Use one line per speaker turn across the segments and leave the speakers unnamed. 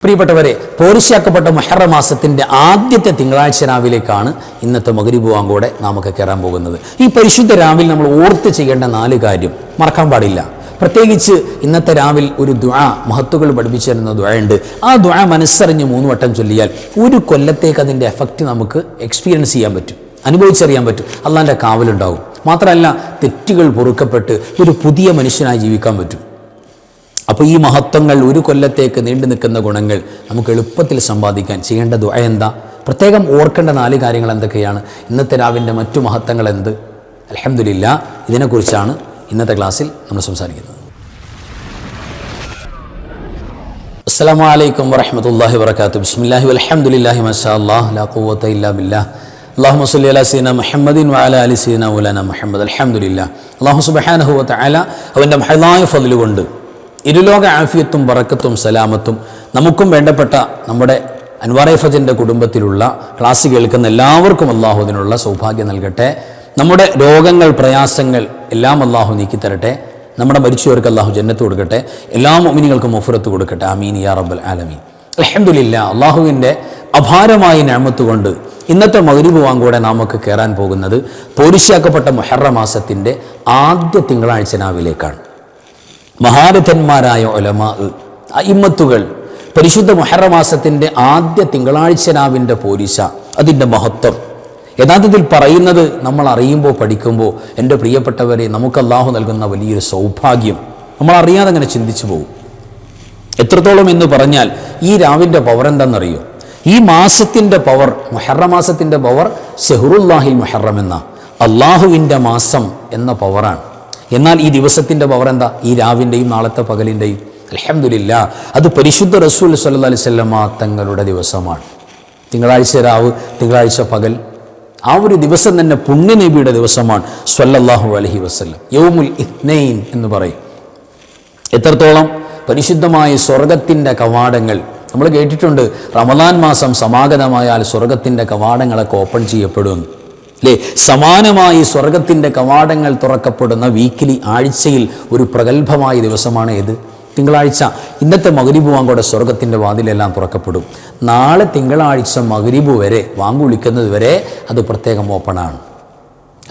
പ്രിയപ്പെട്ടവരെ, പോരിശയാക്കപ്പെട്ട മുഹറം മാസത്തിൻ്റെ ആദ്യത്തെ തിങ്കളാഴ്ച രാവിലേക്കാണ് ഇന്നത്തെ മഗ്‌രിബ് ബാങ്കോടെ നാമൊക്കെ കയറാൻ പോകുന്നത്. ഈ പരിശുദ്ധ രാവിൽ നമ്മൾ ഓർത്ത് ചെയ്യേണ്ട 4 കാര്യം മറക്കാൻ പാടില്ല. പ്രത്യേകിച്ച് ഇന്നത്തെ രാവിൽ ഒരു ദുആ മഹത്തുകൾ പഠിപ്പിച്ചു തരുന്ന ദുആ ഉണ്ട്. ആ ദുആ മനസ്സറിഞ്ഞ് 3 വട്ടം ചൊല്ലിയാൽ ഒരു കൊല്ലത്തേക്ക് അതിൻ്റെ എഫക്റ്റ് നമുക്ക് എക്സ്പീരിയൻസ് ചെയ്യാൻ പറ്റും, അനുഭവിച്ചറിയാൻ പറ്റും. അള്ളാൻ്റെ കാവലുണ്ടാവും. മാത്രമല്ല, തെറ്റുകൾ പൊറുക്കപ്പെട്ട് ഒരു പുതിയ മനുഷ്യനായി ജീവിക്കാൻ പറ്റും. അപ്പോൾ ഈ മഹത്വങ്ങൾ, ഒരു കൊല്ലത്തേക്ക് നീണ്ടു നിൽക്കുന്ന ഗുണങ്ങൾ നമുക്ക് എളുപ്പത്തിൽ സമ്പാദിക്കാൻ ചെയ്യേണ്ട ദുആ എന്താ? പ്രത്യേകം ഓർക്കേണ്ട 4 കാര്യങ്ങൾ എന്തൊക്കെയാണ്? ഇന്നത്തെ രാവിൻ്റെ മറ്റു മഹത്വങ്ങൾ എന്ത്? അൽഹംദുലില്ലാ, ഇതിനെക്കുറിച്ചാണ് ഇന്നത്തെ ക്ലാസ്സിൽ നമ്മൾ സംസാരിക്കുന്നത്. അസ്സലാമു അലൈക്കും വറഹ്മത്തുള്ളാഹി വബറകാതുഹു. ബിസ്മില്ലാഹി വൽഹംദുലില്ലാഹി മാഷാ അല്ലാഹ് ലാ ഖുവത ഇല്ലാ ബില്ലാഹ്. അല്ലാഹുമ്മ സ്വല്ലി അലാ സയ്യിദിനാ മുഹമ്മദിൻ വഅലാ ആലി സയ്യിദിനാ മൗലാനാ മുഹമ്മദ്. അൽഹംദുലില്ലാ, അല്ലാഹു സുബ്ഹാനഹു വ തആല അവൻ്റെ മഹളായ ഫദ്ല് കൊണ്ട് ഇരുലോക ആഫിയത്തും ബറക്കത്തും സലാമത്തും നമുക്കും വേണ്ടപ്പെട്ട നമ്മുടെ അൻവാർ ഫജറിൻ്റെ കുടുംബത്തിലുള്ള ക്ലാസ് കേൾക്കുന്ന എല്ലാവർക്കും അല്ലാഹു അതിനുള്ള സൗഭാഗ്യം നൽകട്ടെ. നമ്മുടെ രോഗങ്ങൾ, പ്രയാസങ്ങൾ എല്ലാം അല്ലാഹു നീക്കിത്തരട്ടെ. നമ്മുടെ മരിച്ചവർക്ക് അല്ലാഹു ജന്നത്ത് കൊടുക്കട്ടെ. എല്ലാ മുഅ്മിനീങ്ങൾക്കും മഗ്ഫിറത്ത് കൊടുക്കട്ടെ. ആമീൻ യാ റബ്ബൽ ആലമീൻ. അൽഹംദുലില്ലാ, അല്ലാഹുവിൻ്റെ അപാരമായ നിഅമത്ത് കൊണ്ട് ഇന്നത്തെ മഗ്‌രിബ് വാങ്കോടെ നാമൊക്കെ കയറാൻ പോകുന്നത് പോരിശയാക്കപ്പെട്ട മുഹറം മാസത്തിൻ്റെ ആദ്യ തിങ്കളാഴ്ച രാവിലേക്കാണ്. മഹാരഥന്മാരായ ഉലമാ, അഇമ്മത്തുകൾ പരിശുദ്ധ മുഹറം മാസത്തിൻ്റെ ആദ്യ തിങ്കളാഴ്ച രാവിൻ്റെ പോരിശ, അതിൻ്റെ മഹത്വം യഥാർത്ഥത്തിൽ പറയുന്നത് നമ്മൾ അറിയുമ്പോൾ, പഠിക്കുമ്പോൾ, എൻ്റെ പ്രിയപ്പെട്ടവരെ, നമുക്ക് അല്ലാഹു നൽകുന്ന വലിയൊരു സൗഭാഗ്യം നമ്മൾ അറിയാതെ അങ്ങനെ ചിന്തിച്ചു പോകും. എത്രത്തോളം എന്ന് പറഞ്ഞാൽ ഈ രാവിൻ്റെ പവർ എന്താണെന്നറിയോ? ഈ മാസത്തിൻ്റെ പവർ, മുഹറം മാസത്തിൻ്റെ പവർ ശഹ്റുല്ലാഹിൽ മുഹറം എന്ന അള്ളാഹുവിൻ്റെ മാസം എന്ന പവറാണ്. എന്നാൽ ഈ ദിവസത്തിൻ്റെ പവർ എന്താ? ഈ രാവിൻ്റെയും നാളത്തെ പകലിൻ്റെയും. അൽഹംദുലില്ലാ, അത് പരിശുദ്ധ റസൂൽ സ്വല്ലല്ലാഹി അലൈഹി വസല്ലമ തങ്ങളുടെ ദിവസമാണ്. തിങ്കളാഴ്ച രാവ്, തിങ്കളാഴ്ച പകൽ, ആ ഒരു ദിവസം തന്നെ പുണ്യനബിയുടെ ദിവസമാണ് സ്വല്ലല്ലാഹു അലൈഹി വസല്ലം. യൗമുൽ ഇത്നൈൻ എന്ന് പറയും. എത്രത്തോളം പരിശുദ്ധമായ സ്വർഗത്തിൻ്റെ കവാടങ്ങൾ നമ്മൾ കേട്ടിട്ടുണ്ട്. റമദാൻ മാസം സമാഗതമായാൽ സ്വർഗത്തിൻ്റെ കവാടങ്ങളൊക്കെ ഓപ്പൺ ചെയ്യപ്പെടും അല്ലേ? സമാനമായി സ്വർഗത്തിൻ്റെ കവാടങ്ങൾ തുറക്കപ്പെടുന്ന വീക്കിലി, ആഴ്ചയിൽ ഒരു പ്രഗത്ഭമായ ദിവസമാണ് ഏത്? തിങ്കളാഴ്ച. ഇന്നത്തെ മഗ്‌രിബ് വാങ്കോടെ സ്വർഗത്തിൻ്റെ വാതിലെല്ലാം തുറക്കപ്പെടും. നാളെ തിങ്കളാഴ്ച മഗ്‌രിബ് വരെ, വാങ്ക് വിളിക്കുന്നത് വരെ അത് പ്രത്യേകം ഓപ്പണാണ്.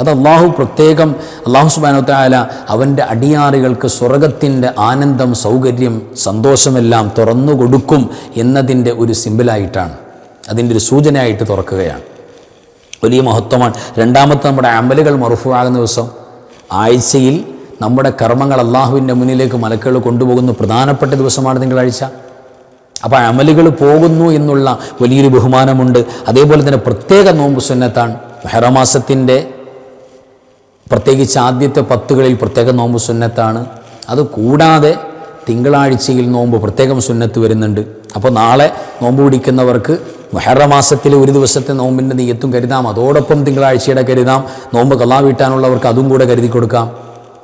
അത് അള്ളാഹു പ്രത്യേകം, അള്ളാഹു സുബ്ഹാനഹു വ തആല അവൻ്റെ അടിയാറുകൾക്ക് സ്വർഗത്തിൻ്റെ ആനന്ദം, സൗകര്യം, സന്തോഷമെല്ലാം തുറന്നു കൊടുക്കും എന്നതിൻ്റെ ഒരു സിമ്പിളായിട്ടാണ്, അതിൻ്റെ ഒരു സൂചനയായിട്ട് തുറക്കുകയാണ്. വലിയ മഹത്വമാണ്. രണ്ടാമത്തെ, നമ്മുടെ അമലുകൾ മർഫൂ ആകുന്ന ദിവസം. ആഴ്ചയിൽ നമ്മുടെ കർമ്മങ്ങൾ അള്ളാഹുവിൻ്റെ മുന്നിലേക്ക് മലക്കുകൾ കൊണ്ടുപോകുന്ന പ്രധാനപ്പെട്ട ദിവസമാണ് തിങ്കളാഴ്ച. അപ്പോൾ അമലുകൾ പോകുന്നു എന്നുള്ള വലിയൊരു ബഹുമാനമുണ്ട്. അതേപോലെ തന്നെ പ്രത്യേക നോമ്പ് സുന്നത്താണ്. മുഹറം മാസത്തിൻ്റെ പ്രത്യേകിച്ച് ആദ്യത്തെ 10കളിൽ പ്രത്യേക നോമ്പ് സുന്നത്താണ്. അത് കൂടാതെ തിങ്കളാഴ്ചയിൽ നോമ്പ് പ്രത്യേകം സുന്നത്ത് വരുന്നുണ്ട്. അപ്പോൾ നാളെ നോമ്പ് പിടിക്കുന്നവർക്ക് മുഹറം മാസത്തിലെ ഒരു ദിവസത്തെ നോമ്പിൻ്റെ നിയ്യത്തും കരുതാം, അതോടൊപ്പം തിങ്കളാഴ്ചയുടെ കരുതാം. നോമ്പ് ഖളാ വീട്ടാനുള്ളവർക്ക് അതും കൂടെ കരുതി കൊടുക്കാം.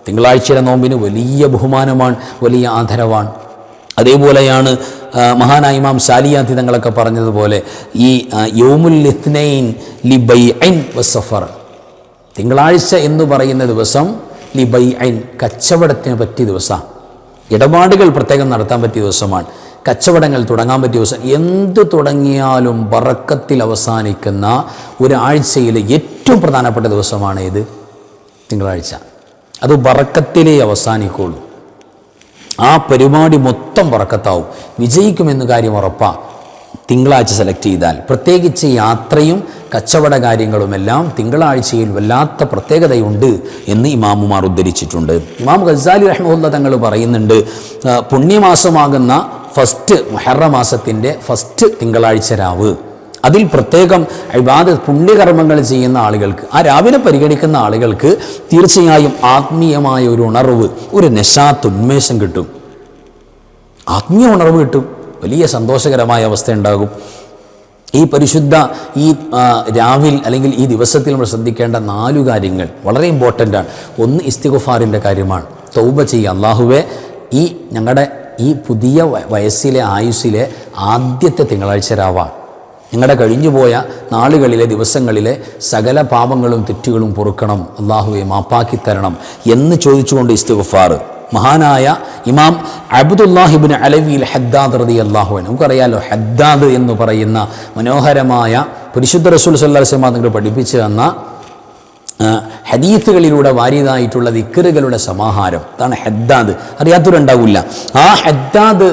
തിങ്കളാഴ്ചയുടെ നോമ്പിന് വലിയ ബഹുമാനമാണ്, വലിയ ആദരവാണ്. അതേപോലെയാണ് മഹാനായ ഇമാം ശാലിയാത്തി തങ്ങളൊക്കെ പറഞ്ഞതുപോലെ ഈ യൗമുൽ ഇത്നൈൻ ലി ബൈഇൻ വസഫർ, തിങ്കളാഴ്ച എന്ന് പറയുന്ന ദിവസം ലി ബൈഇൻ, കച്ചവടത്തിന് പറ്റിയ ദിവസം, ഇടപാടുകൾ പ്രത്യേകം നടത്താൻ പറ്റിയ ദിവസമാണ്, കച്ചവടങ്ങൾ തുടങ്ങാൻ പറ്റിയ ദിവസം. എന്ത് തുടങ്ങിയാലും ബറക്കത്തിൽ അവസാനിക്കുന്ന ഒരാഴ്ചയിലെ ഏറ്റവും പ്രധാനപ്പെട്ട ദിവസമാണ് ഇത്, തിങ്കളാഴ്ച. അത് ബറക്കത്തിലേ അവസാനിക്കുള്ളൂ. ആ പരിപാടി മൊത്തം ബറക്കത്താവും, വിജയിക്കുമെന്ന് കാര്യം ഉറപ്പാണ്. തിങ്കളാഴ്ച സെലക്ട് ചെയ്താൽ, പ്രത്യേകിച്ച് യാത്രയും കച്ചവട കാര്യങ്ങളുമെല്ലാം തിങ്കളാഴ്ചയിൽ വല്ലാത്ത പ്രത്യേകതയുണ്ട് എന്ന് ഇമാമുമാർ ഉദ്ധരിച്ചിട്ടുണ്ട്. ഇമാം ഗസാലി റഹ്മത്തുള്ളാഹി തങ്ങൾ പറയുന്നുണ്ട്, പുണ്യമാസമാകുന്ന ഫസ്റ്റ് മുഹറം മാസത്തിൻ്റെ ഫസ്റ്റ് തിങ്കളാഴ്ച രാവ്, അതിൽ പ്രത്യേകം ഇബാദത്ത്, പുണ്യകർമ്മങ്ങൾ ചെയ്യുന്ന ആളുകൾക്ക്, ആ രാവിനെ പരിഗണിക്കുന്ന ആളുകൾക്ക് തീർച്ചയായും ആത്മീയമായ ഒരു ഉണർവ്, ഒരു നശാത്ത്, ഉന്മേഷം കിട്ടും, ആത്മീയ ഉണർവ് കിട്ടും, വലിയ സന്തോഷകരമായ അവസ്ഥ ഉണ്ടാകും. ഈ പരിശുദ്ധ ഈ രാവിൽ അല്ലെങ്കിൽ ഈ ദിവസത്തിൽ നമ്മൾ ശ്രദ്ധിക്കേണ്ട 4 കാര്യങ്ങൾ വളരെ ഇമ്പോർട്ടൻ്റാണ്. ഒന്ന്, ഇസ്തിഗ്ഫാറിൻ്റെ കാര്യമാണ്. തൗബ ചെയ്യുക. അല്ലാഹുവേ, ഈ ഞങ്ങളുടെ ഈ പുതിയ വയസ്സിലെ, ആയുസ്സിലെ ആദ്യത്തെ തിങ്കളാഴ്ച രാവാണ്, നിങ്ങളുടെ കഴിഞ്ഞുപോയ നാളുകളിലെ, ദിവസങ്ങളിലെ സകല പാപങ്ങളും തെറ്റുകളും പൊറുക്കണം, അല്ലാഹുവേ മാപ്പാക്കി തരണം എന്ന് ചോദിച്ചുകൊണ്ട് ഇസ്തിഗ്ഫാർ. മഹാനായ ഇമാം അബ്ദുല്ലാഹിബ്നു അലവി ഹദ്ദാദ് റളിയല്ലാഹു അൻഹു, നമുക്കറിയാലോ ഹദ്ദാദ് എന്ന് പറയുന്ന മനോഹരമായ പരിശുദ്ധ റസൂൽ സല്ലല്ലാഹു അലൈഹി വസല്ലം നിങ്ങൾ പഠിപ്പിച്ചു തന്ന ഹദീത്തുകളിലൂടെ വാരിയതായിട്ടുള്ള ദിക്റുകളുടെ സമാഹാരം. അതാണ് ഹദ്ദാദ്. അറിയാത്തവരുണ്ടാവില്ല. ആ ഹദ്ദാദ്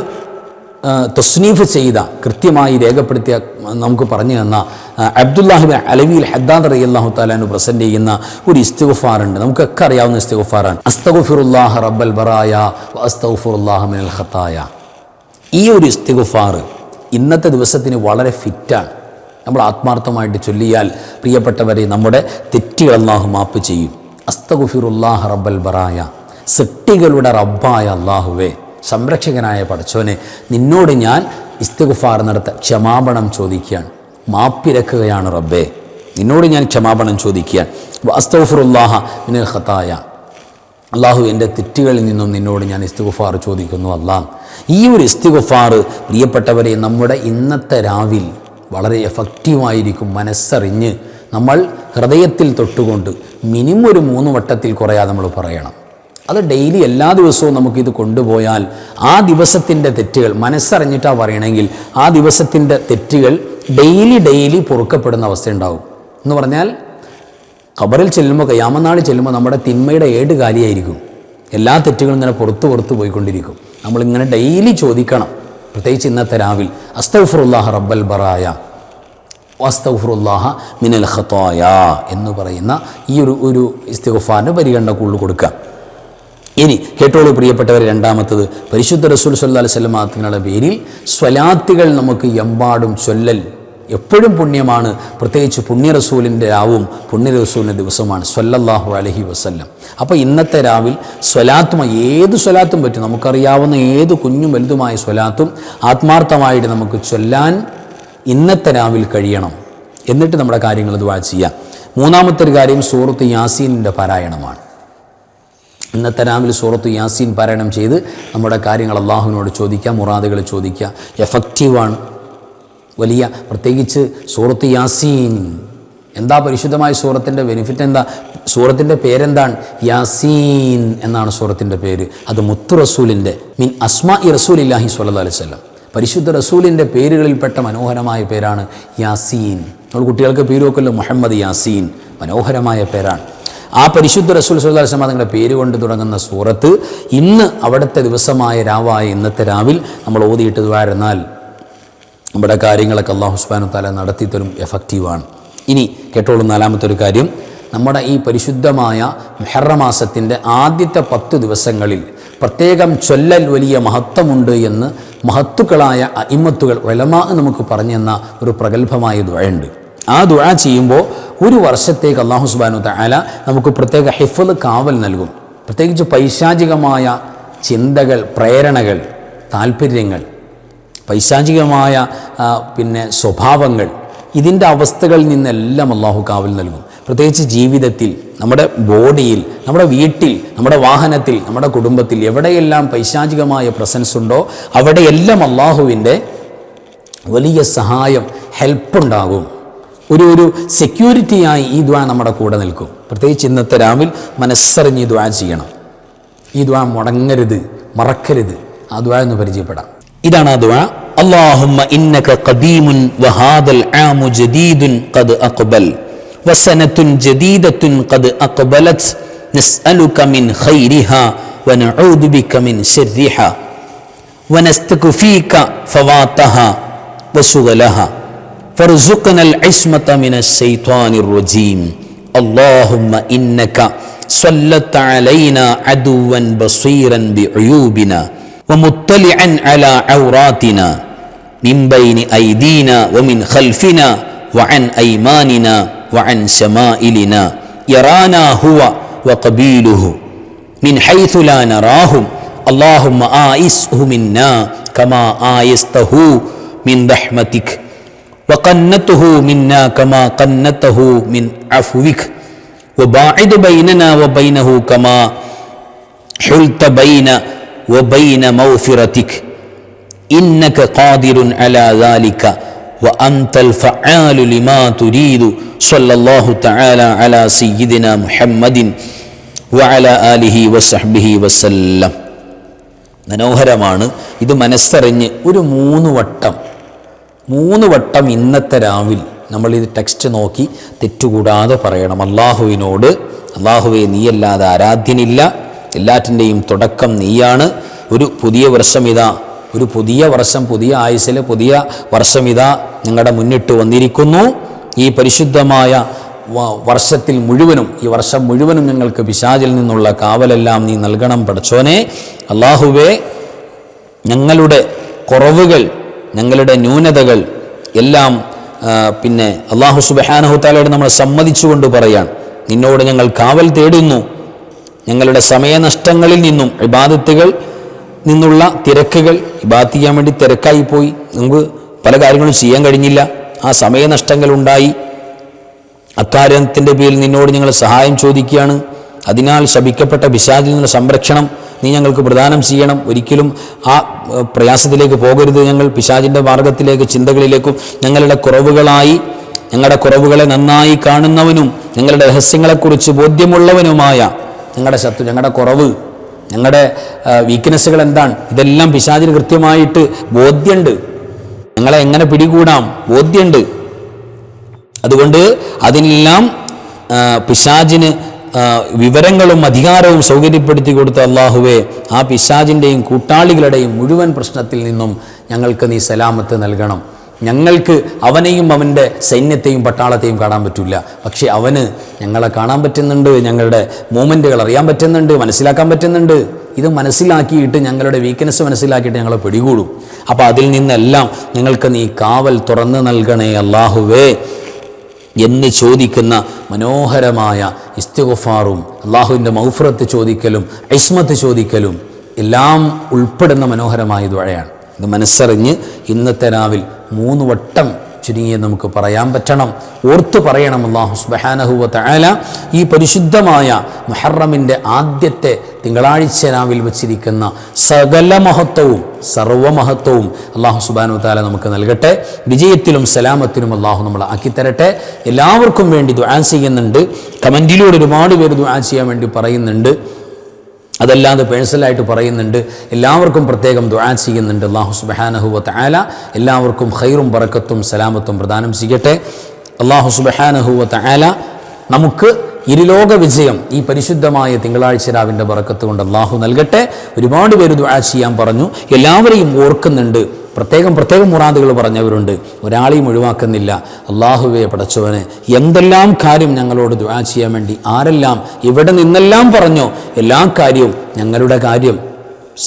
തസ്നീഫ് ചെയ്ത, കൃത്യമായി രേഖപ്പെടുത്തിയ, നമുക്ക് പറഞ്ഞു തന്ന അബ്ദുല്ലാഹിബ്നു അലവി ഹദ്ദാദ് റളിയല്ലാഹു തആല അൻഹു പ്രസന്റ് ചെയ്യുന്ന ഒരു ഇസ്തിഗ്ഫാറുണ്ട്. നമുക്കൊക്കെ അറിയാവുന്ന ഇസ്തിഗ്ഫാറാണ്. അസ്തഗ്ഫിറുല്ലാഹ റബ്ബൽ ബറായ വ അസ്തഗ്ഫിറുല്ലാഹ മിനൽ ഖതായ. ഈ ഒരു ഇസ്തിഗ്ഫാർ ഇന്നത്തെ ദിവസത്തിന് വളരെ ഫിറ്റാണ്. നമ്മൾ ആത്മാർത്ഥമായിട്ട് ചൊല്ലിയാൽ പ്രിയപ്പെട്ടവരെ നമ്മുടെ തെറ്റുകൾ അല്ലാഹു മാപ്പ് ചെയ്യും. അസ്തഗ്ഫിറുല്ലാഹ റബ്ബൽ ബറായ, സൃഷ്ടികളുടെ റബ്ബായ അല്ലാഹുവേ, സംരക്ഷകനായ പടച്ചോനെ, നിന്നോട് ഞാൻ ഇസ്തിഗ്ഫാർ ക്ഷമാപണം ചോദിക്കുകയാണ്, മാപ്പിരക്കുകയാണ് റബ്ബേ, നിന്നോട് ഞാൻ ക്ഷമാപണം ചോദിക്കുകയാണ്. അസ്തഗ്ഫിറുല്ലാഹ മിനൽ ഖതായ, അല്ലാഹു എൻ്റെ തെറ്റുകളിൽ നിന്നും നിന്നോട് ഞാൻ ഇസ്തിഗ്ഫാർ ചോദിക്കുന്നു അല്ലാഹ്. ഈ ഒരു ഇസ്തിഗ്ഫാർ പ്രിയപ്പെട്ടവരെ നമ്മുടെ ഇന്നത്തെ രാവിൽ വളരെ എഫക്റ്റീവായിരിക്കും. മനസ്സറിഞ്ഞ് നമ്മൾ ഹൃദയത്തിൽ തൊട്ടുകൊണ്ട് മിനിമം ഒരു 3 വട്ടത്തിൽ കുറയാതെ നമ്മൾ പറയണം. അത് ഡെയിലി എല്ലാ ദിവസവും നമുക്കിത് കൊണ്ടുപോയാൽ ആ ദിവസത്തിൻ്റെ തെറ്റുകൾ മനസ്സറിഞ്ഞിട്ടാണ് പറയണമെങ്കിൽ ആ ദിവസത്തിൻ്റെ തെറ്റുകൾ ഡെയിലി പൊറുക്കപ്പെടുന്ന അവസ്ഥയുണ്ടാവും. എന്ന് പറഞ്ഞാൽ ഖബറിൽ ചെല്ലുമ്പോൾ, ഖിയാമത്ത് ചെല്ലുമ്പോൾ നമ്മുടെ തിന്മയുടെ ഏട് കാലിയായിരിക്കും. എല്ലാ തെറ്റുകളും ഇങ്ങനെ പുറത്ത് പോയിക്കൊണ്ടിരിക്കും. നമ്മളിങ്ങനെ ഡെയിലി ചോദിക്കണം. പ്രത്യേകിച്ച് ഇന്നത്തെ രാവിൽ അസ്തഗ്ഫിറുല്ലാഹ റബ്ബൽ ബറായ വസ്തഗ്ഫിറുല്ലാഹ മിനൽ ഖതായ എന്ന് പറയുന്ന ഈ ഒരു ഇസ്തിഗ്ഫാറിന് പരിഗണന കൂടുതൽ കൊടുക്കുക. ഇനി കേട്ടോളൂ പ്രിയപ്പെട്ടവർ, രണ്ടാമത്തത് പരിശുദ്ധ റസൂൽ സല്ലല്ലാഹു അലൈഹി വസല്ലം തങ്ങളുടെ പേരിൽ സ്വലാത്തുകൾ നമുക്ക് എമ്പാടും ചൊല്ലൽ എപ്പോഴും പുണ്യമാണ്. പ്രത്യേകിച്ച് പുണ്യ റസൂലിൻ്റെ രാവും പുണ്യ റസൂലിൻ്റെ ദിവസമാണ് സ്വല്ലല്ലാഹു അലൈഹി വസല്ലം. അപ്പോൾ ഇന്നത്തെ രാവിൽ സ്വലാത്തുമായി ഏത് സ്വലാത്തും പറ്റും, നമുക്കറിയാവുന്ന ഏത് കുഞ്ഞും വലുതുമായ സ്വലാത്തും ആത്മാർത്ഥമായിട്ട് നമുക്ക് ചൊല്ലാൻ ഇന്നത്തെ രാവിൽ കഴിയണം. എന്നിട്ട് നമ്മുടെ കാര്യങ്ങൾ ദുആ ചെയ്യാം. മൂന്നാമത്തെ ഒരു കാര്യം സൂറത്ത് യാസീനിൻ്റെ പാരായണമാണ്. ഇന്നത്തെ രാവിലെ സൂറത്ത് യാസീൻ പാരായണം ചെയ്ത് നമ്മുടെ കാര്യങ്ങൾ അള്ളാഹുവിനോട് ചോദിക്കാം, മുറാദുകൾ ചോദിക്കുക. എഫക്റ്റീവാണ് വലിയ. പ്രത്യേകിച്ച് സൂറത്ത് യാസീൻ എന്താ പരിശുദ്ധമായ സൂറത്തിൻ്റെ ബെനിഫിറ്റ് എന്താ? സൂറത്തിൻ്റെ പേരെന്താണ്? യാസീൻ എന്നാണ് സൂറത്തിൻ്റെ പേര്. അത് മുത്തു റസൂലിൻ്റെ മിൻ അസ്മാഇ റസൂലില്ലാഹി സ്വല്ലല്ലാഹു അലൈഹി വസല്ലം, പരിശുദ്ധ റസൂലിൻ്റെ പേരുകളിൽപ്പെട്ട മനോഹരമായ പേരാണ് യാസീൻ. നമ്മൾ കുട്ടികൾക്ക് പേര് വെക്കല്ലോ, മുഹമ്മദ് യാസീൻ, മനോഹരമായ പേരാണ്. ആ പരിശുദ്ധ റസൂൽ സല്ലല്ലാഹു അലൈഹി വസല്ലം തങ്ങളുടെ പേര് കൊണ്ട് തുടങ്ങുന്ന സൂറത്ത് ഇന്ന് അവിടുത്തെ ദിവസമായ രാവായ ഇന്നത്തെ രാവിൽ നമ്മൾ ഓതിയിട്ട് ദ്വാരുന്നാൽ നമ്മുടെ കാര്യങ്ങളൊക്കെ അല്ലാഹു സുബ്ഹാനഹു വ തആല നടത്തിത്തരും. എഫക്റ്റീവാണ്. ഇനി കേട്ടോളൂ നാലാമത്തെ ഒരു കാര്യം, നമ്മുടെ ഈ പരിശുദ്ധമായ മുഹറം മാസത്തിൻ്റെ ആദ്യത്തെ 10 ദിവസങ്ങളിൽ പ്രത്യേകം ചൊല്ലൽ വലിയ മഹത്വമുണ്ട് എന്ന് മഹത്തുക്കളായ അഇമ്മത്തുകൾ ഉലമാ നമുക്ക് പറഞ്ഞു തന്ന ഒരു പ്രഗത്ഭമായ ദുആയുണ്ട്. ആ ദുആ ചെയ്യുമ്പോൾ ഒരു വർഷത്തേക്ക് അല്ലാഹു സുബ്ഹാനഹു വ തആല നമുക്ക് പ്രത്യേക ഹിഫ്ള്, കാവൽ നൽകും. പ്രത്യേകിച്ച് പൈശാചികമായ ചിന്തകൾ, പ്രേരണകൾ, താല്പര്യങ്ങൾ, പൈശാചികമായ സ്വഭാവങ്ങൾ, ഇതിൻ്റെ അവസ്ഥകളിൽ നിന്നെല്ലാം അല്ലാഹു കാവൽ നൽകും. പ്രത്യേകിച്ച് ജീവിതത്തിൽ, നമ്മുടെ ബോഡിയിൽ, നമ്മുടെ വീട്ടിൽ, നമ്മുടെ വാഹനത്തിൽ, നമ്മുടെ കുടുംബത്തിൽ എവിടെയെല്ലാം പൈശാചികമായ പ്രസൻസ് ഉണ്ടോ അവിടെയെല്ലാം അല്ലാഹുവിൻ്റെ വലിയ സഹായം, ഹെൽപ്പുണ്ടാകും. ഒരു സെക്യൂരിറ്റിയായി ഈ ദുആ നമ്മുടെ കൂടെ നിൽക്കും. പ്രത്യേകിച്ച് ഇന്നത്തെ രാവിൽ മനസ്സറിഞ്ഞ് ഈ ദുആ ചെയ്യണം. ഈ ദുആ മുടങ്ങരുത്, മറക്കരുത്. ആ ദുആ ഒന്ന് പരിചയപ്പെടാം. ഇതാണ് ആ ദുആ. അല്ലാഹുമ്മ ഇന്നക ഖദീമുൻ വഹാദൽ ആമു ജദീദുൻ ഖദ് അഖ്ബൽ വസനത്തുൻ ജദീദത്തുൻ ഖദ് അഖ്ബലത് നസ്അലുക മിൻ ഖൈരിഹാ വനഊദു ബിക മിൻ ശർരിഹാ വനസ്തഗ്ഫീക ഫവാതഹാ വസുഗലഹാ ഫർസുഖ്നൽ ഇസ്മത മിനശ് ശൈത്വാനിർ റജീം. അല്ലാഹുമ്മ ഇന്നക സ്വല്ലത അലൈനാ അദുവൻ ബസീറൻ ബിഉയൂബിനാ ومطلعا على عوراتنا من بين أيدينا ومن خلفنا وعن أيماننا وعن شمائلنا يرانا هو وقبيله من حيث لا نراهم. اللهم آيسه منا كما آيسته من رحمتك وقنته منا كما قنته من عفوك وباعد بيننا وبينه كما حلت بين وبين مغفرتك إنك قادر على ذلك وأنت الفعال لما تريد. صلى الله تعالى على سيدنا محمد وعلى آله وصحبه وسلم. മനോഹരമാണ്. ഇത് മനസ്സറിഞ്ഞ് ഒരു മൂന്ന് വട്ടം ഇന്നത്തെ രാവിൽ നമ്മൾ ഇത് ടെക്സ്റ്റ് നോക്കി തെറ്റുകൂടാതെ പറയണം. അള്ളാഹുവിനോട്, അള്ളാഹുവെ നീയല്ലാതെ ആരാധ്യനില്ല, എല്ലാറ്റിൻ്റെയും തുടക്കം നീയാണ്. ഒരു പുതിയ വർഷം ഇതാ, ഒരു പുതിയ വർഷം, പുതിയ ആയുസ്സിൽ പുതിയ വർഷം ഇതാ ഞങ്ങളുടെ മുന്നിട്ട് വന്നിരിക്കുന്നു. ഈ പരിശുദ്ധമായ വർഷത്തിൽ മുഴുവനും, ഈ വർഷം മുഴുവനും ഞങ്ങൾക്ക് പിശാചിൽ നിന്നുള്ള കാവലെല്ലാം നീ നൽകണം പടച്ചോനെ. അള്ളാഹുവേ, ഞങ്ങളുടെ കുറവുകൾ, ഞങ്ങളുടെ ന്യൂനതകൾ എല്ലാം പിന്നെ അള്ളാഹു സുബ്ഹാനഹു തആലയോട് നമ്മൾ സമ്മതിച്ചുകൊണ്ട് പറയാൻ, നിന്നോട് ഞങ്ങൾ കാവൽ തേടുന്നു. ഞങ്ങളുടെ സമയനഷ്ടങ്ങളിൽ നിന്നും, ഇബാദത്തുകൾ നിന്നുള്ള തിരക്കുകൾ, ഇബാദത്ത് ചെയ്യാൻ വേണ്ടി തിരക്കായിപ്പോയി, നമുക്ക് പല കാര്യങ്ങളും ചെയ്യാൻ കഴിഞ്ഞില്ല, ആ സമയനഷ്ടങ്ങളുണ്ടായി. അക്കാര്യത്തിൻ്റെ പേരിൽ നിന്നോട് ഞങ്ങൾ സഹായം ചോദിക്കുകയാണ്. അതിനാൽ ശപിക്കപ്പെട്ട പിശാചിൽ നിന്നുള്ള സംരക്ഷണം നീ ഞങ്ങൾക്ക് പ്രദാനം ചെയ്യണം. ഒരിക്കലും ആ പ്രയാസത്തിലേക്ക് പോകരുത്. ഞങ്ങൾ പിശാചിൻ്റെ മാർഗത്തിലേക്ക്, ചിന്തകളിലേക്കും ഞങ്ങളുടെ കുറവുകളെ നന്നായി കാണുന്നവനും ഞങ്ങളുടെ രഹസ്യങ്ങളെക്കുറിച്ച് ബോധ്യമുള്ളവനുമായ ഞങ്ങളുടെ ശത്രു, ഞങ്ങളുടെ കുറവ്, ഞങ്ങളുടെ വീക്ക്നെസ്സുകൾ എന്താണ്, ഇതെല്ലാം പിശാചിന് കൃത്യമായിട്ട് ബോധ്യമുണ്ട്. ഞങ്ങളെ എങ്ങനെ പിടികൂടാം ബോധ്യമുണ്ട്. അതുകൊണ്ട് അതിനെല്ലാം പിശാചിന് വിവരങ്ങളും അധികാരവും സൗകര്യപ്പെടുത്തി കൊടുത്ത അള്ളാഹുവേ, ആ പിശാചിൻ്റെയും കൂട്ടാളികളുടെയും മുഴുവൻ പ്രശ്നത്തിൽ നിന്നും ഞങ്ങൾക്ക് നീ സലാമത്ത് നൽകണം. ഞങ്ങൾക്ക് അവനെയും അവൻ്റെ സൈന്യത്തെയും പട്ടാളത്തെയും കാണാൻ പറ്റില്ല, പക്ഷേ അവന് ഞങ്ങളെ കാണാൻ പറ്റുന്നുണ്ട്, ഞങ്ങളുടെ മൂമെൻറ്റുകൾ അറിയാൻ പറ്റുന്നുണ്ട്, മനസ്സിലാക്കാൻ പറ്റുന്നുണ്ട്. ഇത് മനസ്സിലാക്കിയിട്ട്, ഞങ്ങളുടെ വീക്ക്നെസ് മനസ്സിലാക്കിയിട്ട് ഞങ്ങളെ പിടികൂടും. അപ്പോൾ അതിൽ നിന്നെല്ലാം ഞങ്ങൾക്ക് നീ കാവൽ തുറന്ന് നൽകണേ അള്ളാഹുവേ എന്ന് ചോദിക്കുന്ന മനോഹരമായ ഇസ്തിഗ്ഫാറും അള്ളാഹുവിൻ്റെ മഗ്ഫിറത്ത് ചോദിക്കലും ഇസ്മത്ത് ചോദിക്കലും എല്ലാം ഉൾപ്പെടുന്ന മനോഹരമായ ദുആയാണ്. ഇത് മനസ്സറിഞ്ഞ് ഇന്നത്തെ രാവിൽ 3 വട്ടം ചുരുങ്ങിയ നമുക്ക് പറയാൻ പറ്റണം, ഓർത്തു പറയണം. അല്ലാഹു സുബ്ഹാനഹു വ തആല ഈ പരിശുദ്ധമായ മുഹറമിൻ്റെ ആദ്യത്തെ തിങ്കളാഴ്ച രാവിൽ വച്ചിരിക്കുന്ന സകല മഹത്വവും, സർവമഹത്വവും അല്ലാഹു സുബ്ഹാനഹു വ തആല നമുക്ക് നൽകട്ടെ. വിജയത്തിലും സലാമത്തിലും അല്ലാഹു നമ്മളെ ആക്കിത്തരട്ടെ. എല്ലാവർക്കും വേണ്ടി ദുആ ചെയ്യുന്നുണ്ട്. കമൻറ്റിലൂടെ ഒരുപാട് പേര് ദുആ ചെയ്യാൻ വേണ്ടി പറയുന്നുണ്ട്, അതല്ലാതെ പേഴ്സണലായിട്ട് പറയുന്നുണ്ട്. എല്ലാവർക്കും പ്രത്യേകം ദുആ ചെയ്യുന്നുണ്ട്. അല്ലാഹു സുബ്ഹാനഹു വ തആല എല്ലാവർക്കും ഖൈറും ബറക്കത്തും സലാമത്തും പ്രദാനം ചെയ്യട്ടെ. അല്ലാഹു സുബ്ഹാനഹു വ തആല നമുക്ക് ഇരുലോക വിജയം ഈ പരിശുദ്ധമായ തിങ്കളാഴ്ച രാവിൻ്റെ ബറക്കത്ത് കൊണ്ട് അല്ലാഹു നൽകട്ടെ. ഒരുപാട് പേര് ദുആ ചെയ്യാൻ പറഞ്ഞു, എല്ലാവരെയും ഓർക്കുന്നുണ്ട്. പ്രത്യേകം മുറാദുകൾ പറഞ്ഞവരുണ്ട്, ഒരാളെയും ഒഴിവാക്കുന്നില്ല. അല്ലാഹുവേ പടച്ചവനെ, എന്തെല്ലാം കാര്യം ഞങ്ങളോട് ദുആ ചെയ്യാൻ വേണ്ടി ആരെല്ലാം എവിടെ നിന്നെല്ലാം പറഞ്ഞോ, എല്ലാ കാര്യവും, ഞങ്ങളുടെ കാര്യം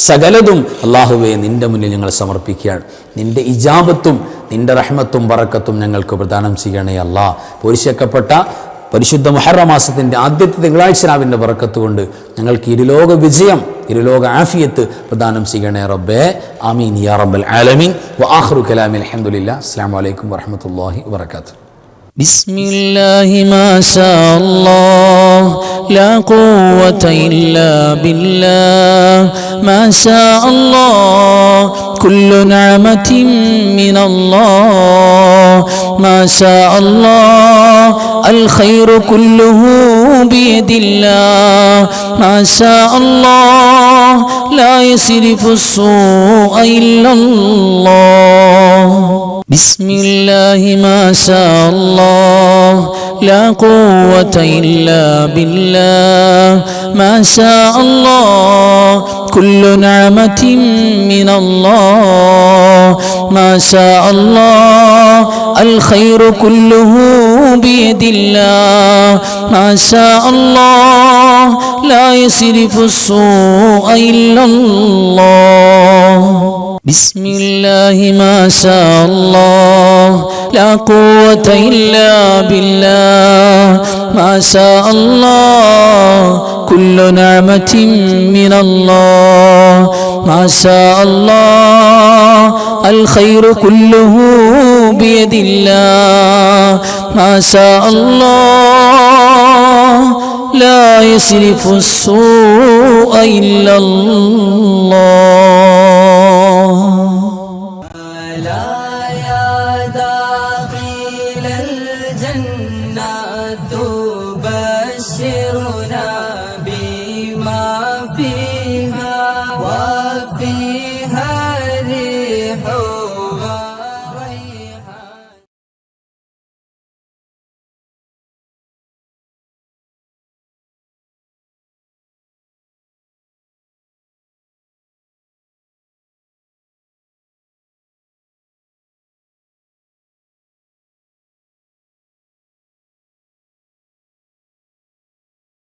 സകലതും അല്ലാഹുവേ നിൻ്റെ മുന്നിൽ ഞങ്ങൾ സമർപ്പിക്കുകയാണ്. നിൻ്റെ ഇജാബത്തും നിൻ്റെ റഹ്മത്തും ബറക്കത്തും ഞങ്ങൾക്ക് പ്രദാനം ചെയ്യണേ അല്ലാ. പോരിശക്കപ്പെട്ട പരിശുദ്ധ മുഹറം മാസത്തിൻ്റെ ആദ്യത്തെ തിങ്കളാഴ്ച രാവിൻ്റെ ബറക്കത്ത് കൊണ്ട് ഞങ്ങൾക്ക് ഇരുലോക വിജയം, ഇരുലോക ആഫിയത്ത് പ്രദാനം ചെയ്യണേ റബ്ബേ. ആമീൻ യാ റബ്ബൽ ആലമീൻ. വ ആഖിറു കലാമി അൽഹംദുലില്ലാഹ്. അസ്സലാമു അലൈക്കും വറഹ്മത്തുള്ളാഹി വബറകാതുഹു.
ബിസ്മില്ലാഹി മാ ശാ അല്ലാഹ് ലാ ഖുവത ഇല്ലാ ബില്ലാഹ് മാ ശാ അല്ലാഹ് കുല്ലു നിഅമതിൻ മിനല്ലാഹ് മാ ശാ അല്ലാഹ് അൽ ഖൈറു കുല്ലുഹു ബിയദില്ലാഹ് മാ ശാ അല്ലാഹ് ലാ യസ്രിഫു السوء إلا الله بسم الله ما شاء الله لا قوة إلا بالله ما شاء الله كل نعمة من الله ما شاء الله الخير كله بيد الله ما شاء الله لا يصرف السوء إلا الله بسم الله ما شاء الله لا قوة إلا بالله ما شاء الله كل نعمة من الله ما شاء الله الخير كله بيد الله ما شاء الله لا يصرف السوء إلا الله.